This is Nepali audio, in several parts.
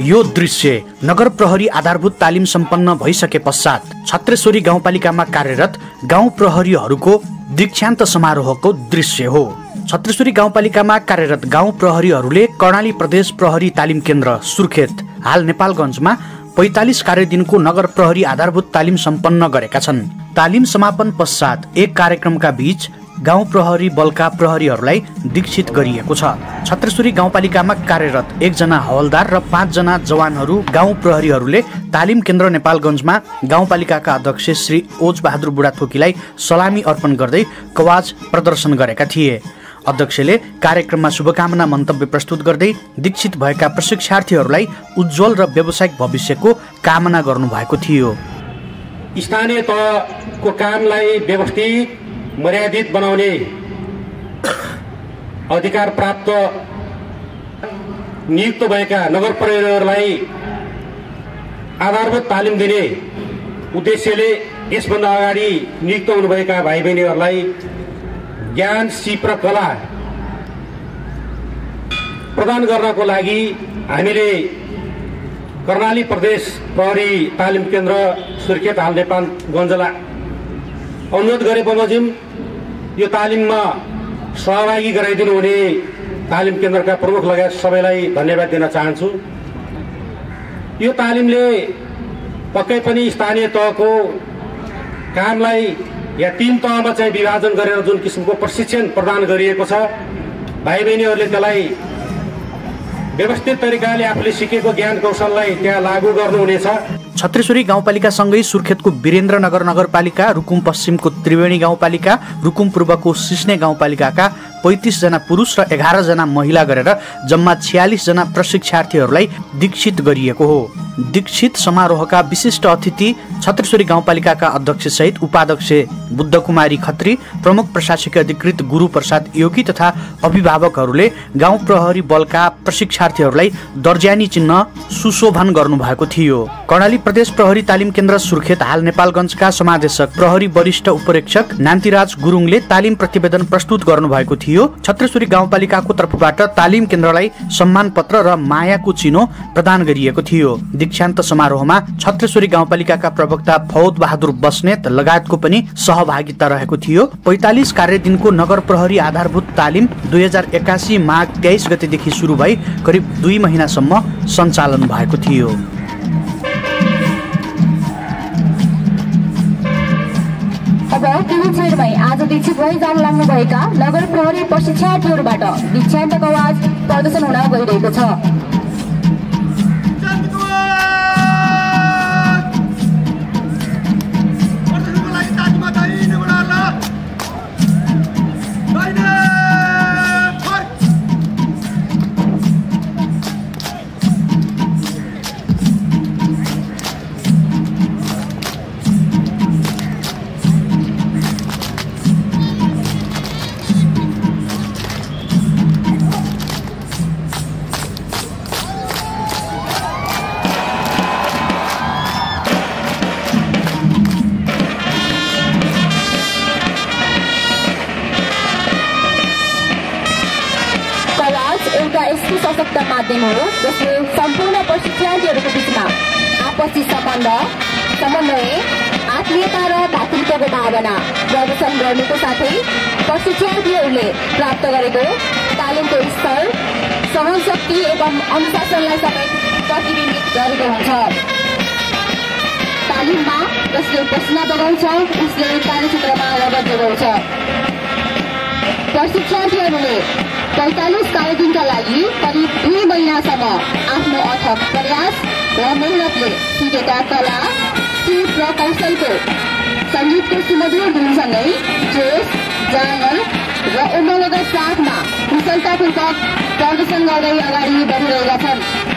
यो दृश्य नगर प्रहरी आधारभूत तालिम सम्पन्न भइसके पश्चात छत्रेश्वरी गाउँपालिकामा कार्यरत गाउँ प्रहरीहरूको दीक्षान्त समारोहको दृश्य हो। छत्रेश्वरी गाउँपालिकामा कार्यरत गाउँ प्रहरीहरूले कर्णाली प्रदेश प्रहरी तालिम केन्द्र सुर्खेत हाल नेपालगञ्जमा 45 कार्यदिनको नगर प्रहरी आधारभूत तालिम सम्पन्न गरेका छन्। तालिम समापन पश्चात एक कार्यक्रमका बीच गाउँ प्रहरी बलका प्रहरीहरूलाई दीक्षित गरिएको छ। छत्रेश्वरी गाउँपालिकामा कार्यरत 1 जना हवलदार र 5 जना जवानहरू गाउँ प्रहरीहरूले तालिम केन्द्र नेपालगञ्जमा गाउँपालिकाका अध्यक्ष श्री ओज बहादुर बुढाथोकीलाई सलामी अर्पण गर्दै कवाज प्रदर्शन गरेका थिए। अध्यक्षले कार्यक्रममा शुभकामना मन्तव्य प्रस्तुत गर्दै दीक्षित भएका प्रशिक्षार्थीहरूलाई उज्जवल र व्यावसायिक भविष्यको कामना गर्नुभएको थियो। स्थानीय तहको कामलाई व्यवस्थित मर्यादित बनाउने अधिकार प्राप्त नियुक्त भएका नगर प्रहरीहरूलाई आधारभूत तालिम दिने उद्देश्यले यसभन्दा अगाडि नियुक्त हुनुभएका भाइ बहिनीहरूलाई ज्ञान, सिप र कला प्रदान गर्नको लागि हामीले कर्णाली प्रदेश प्रहरी तालिम केन्द्र सुर्खेत हाल नेपालगञ्जलाई अनुरोध गरे बमोजिम यो तालिममा सहभागी गराइदिनु हुने तालिम केन्द्रका प्रमुख लगायत सबैलाई धन्यवाद दिन चाहन्छु। यो तालिमले पक्कै पनि स्थानीय तहको कामलाई या 3 तहमा चाहिँ विभाजन गरेर जुन किसिमको प्रशिक्षण प्रदान गरिएको छ, भाइ बहिनीहरूले त्यसलाई व्यवस्थित तरिकाले आफूले सिकेको ज्ञान कौशललाई त्यहाँ लागू गर्नुहुनेछ। छत्रेश्वरी गाउँपालिकासँगै सुर्खेतको वीरेन्द्रनगर नगरपालिका, रुकुम पश्चिमको त्रिवेणी गाउँपालिका, रुकुम पूर्वको सिस्ने गाउँपालिकाका 35 जना पुरुष र 11 जना महिला गरेर जम्मा 46 जना प्रशिक्षार्थीहरूलाई दीक्षित गरिएको हो। दीक्षित समारोहका विशिष्ट अतिथि छत्रेश्वरी गाउँपालिकाका अध्यक्ष सहित उपाध्यक्ष बुद्धकुमारी खत्री, प्रमुख प्रशासकीय अधिकृत गुरु प्रसाद योगी तथा अभिभावकहरूले गाउँ प्रहरी बलका प्रशिक्षार्थीहरूलाई दर्जानी चिन्ह सुशोभन गर्नुभएको थियो। कर्णाली प्रदेश प्रहरी तालिम केन्द्र सुर्खेत हाल नेपालगञ्जका समादेशक प्रहरी वरिष्ठ उपरीक्षक नान्तिराज गुरुङले तालिम प्रतिवेदन प्रस्तुत गर्नुभएको थियो। छत्रेश्वरी गाउँपालिकाको तर्फबाट तालिम केन्द्रलाई सम्मान पत्र र मायाको चिनो प्रदान गरिएको थियो। दीक्षान्त समारोहमा छत्रेश्वरी गाउँपालिकाका प्रवक्ता फौद बहादुर बस्नेत लगायतको पनि सहभागिता रहेको थियो। 45 कार्यदिनको नगर प्रहरी आधारभूत तालिम 2081 माघ 23 गतेदेखि सुरु भई करिब 2 महिनासम्म सञ्चालन भएको थियो। अब केही क्षणमै आज दीक्षित भई जान लाग्नुभएका नगर प्रहरी प्रशिक्षार्थीहरूबाट दीक्षान्तको आवाज प्रदर्शन हुन गइरहेको छ। यस्तो सशक्त माध्यम हो जसले सम्पूर्ण प्रशिक्षार्थीहरूको बिचमा आपसी समन्वय, आत्मीयता र भातृत्वको भावना प्रदर्शन गर्नुको साथै प्रशिक्षार्थीहरूले प्राप्त गरेको तालिमको स्तर, सहनशक्ति एवं अनुशासनलाई समेत प्रतिबिम्बित गरेको हुन्छ। तालिममा जसले पसिना बगाउँछ उसले कार्यक्षेत्रमा रगत जोगाउँछ। प्रशिक्षार्थीहरूले 45 कार्यदिनका लागि करिब 2 महिनासम्म आफ्नो अथक प्रयास र मेहनतले सिकेका कला, सिप र कौशलको सङ्गीतको सुमधुर धुनसँगै जोश, जाँगर र उमङ्गका साथमा कुशलतापूर्वक प्रदर्शन गर्दै अगाडि बढिरहेका छन्।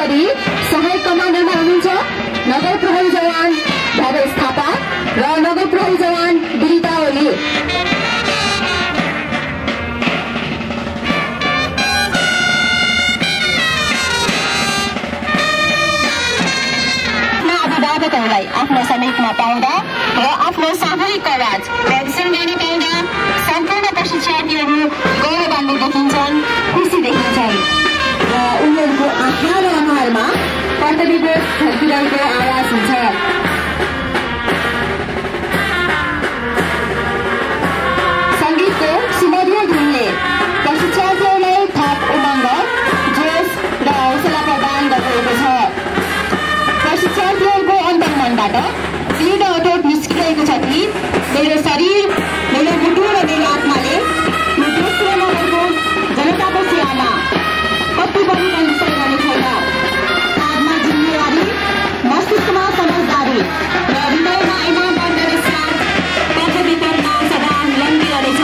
गरी सहायक कमान्डरमा हुनुहुन्छ नगर प्रहरी जवान भवेश थापा र नगर प्रहरी जवान विदिता ओली। अभिभावकहरूलाई आफ्नो समीपमा पाउँदा र आफ्नो सामूहिक आवाज प्रदर्शन गर्न पाउँदा सम्पूर्ण प्रशिक्षार्थीहरू गौरवान्वित देखिन्छन्, खुसी देखिन्छन् र उनीहरूको आँखा र अनुहारमा कर्तव्यबोध झल्किरहेको आवाज हुन्छ। सङ्गीतको सुमधुर धुनले प्रशिक्षार्थीहरूलाई थप उमङ्ग, जोश र हौसला प्रदान गरिरहेको छ। प्रशिक्षार्थीहरूको अन्तर्मनबाट दृढ अटोट निस्किरहेको छ कि मेरो शरीर, मेरो मुटु र मेरो आत्माले यो देश र नगरको जनताको सेवामा कति बढी कन्ट्रिब्युट गर्ने छैन। हातमा जिम्मेवारी, मस्तिष्कमा समझदारी र हृदयमा इमानदारीका साथ कर्तव्यकर्म सदा लम्बिरहनेछ।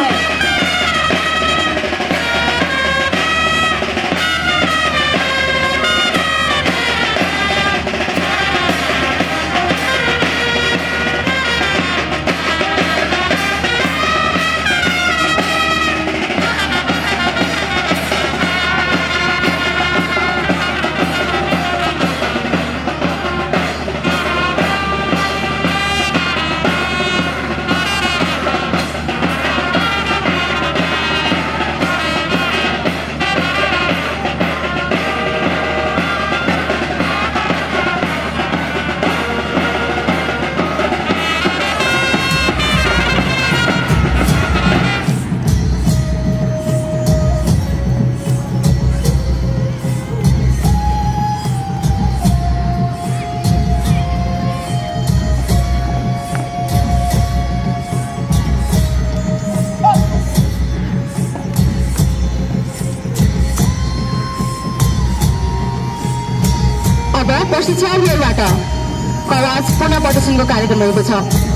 प्रशिक्षार्थीहरूबाट कवाज पुनः प्रदर्शनको कार्यक्रम रहेको छ।